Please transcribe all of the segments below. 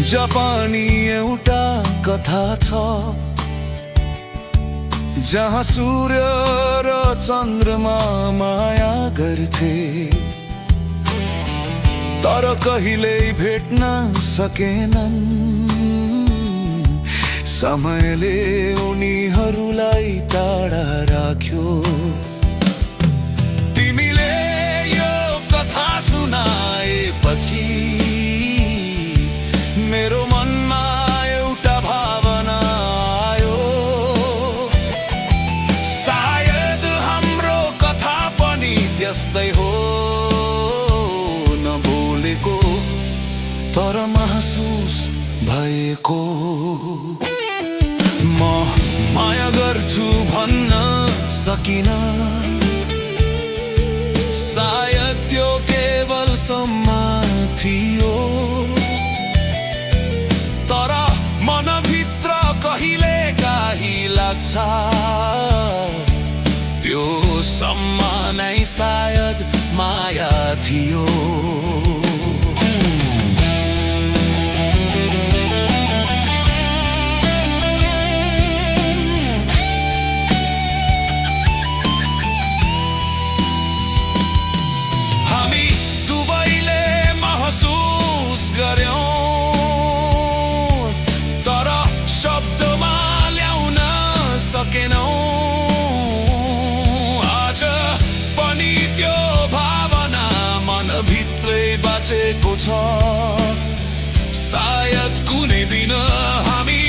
जापानी एउटा कथा छ, जहाँ सूर्य र चन्द्रमा माया गर्थे, तर कहिल्यै भेट्न सकेनन्। समयले उनीहरूलाई टाढा राख्यो। तिमीले यो कथा सुनाएपछि मेरो मनमा एउटा भावना आयो। सायद हाम्रो कथा पनि त्यस्तै हो, नबोलेको तर महसुस भएको। म माया गर्छु भन्न सकिन, सायद त्यो केवल सम्म थियो, तर मनभित्र कहिले काहीँ लाग्छ त्यो सम्म नै सायद माया थियो। आज पनि त्यो भावना मनभित्रै बाँचेको छ। सायद कुनै दिन हामी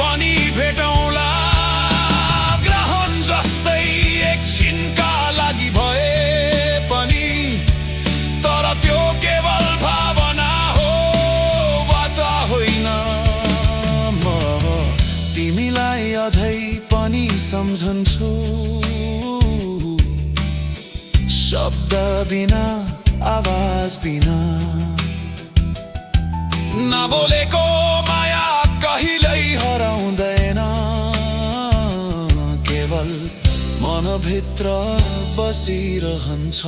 पनि भेटौँला, ग्रहण जस्तै एकछिनका लागि भए पनि, तर त्यो केवल भावना हो, वाचा होइन। म तिमीलाई अझै पनि सम्झन्छु, शब्द बिना, आवाज बिना। नबोलेको माया कहिल्यै हराउँदैन, केवल मनभित्र बसिरहन्छ।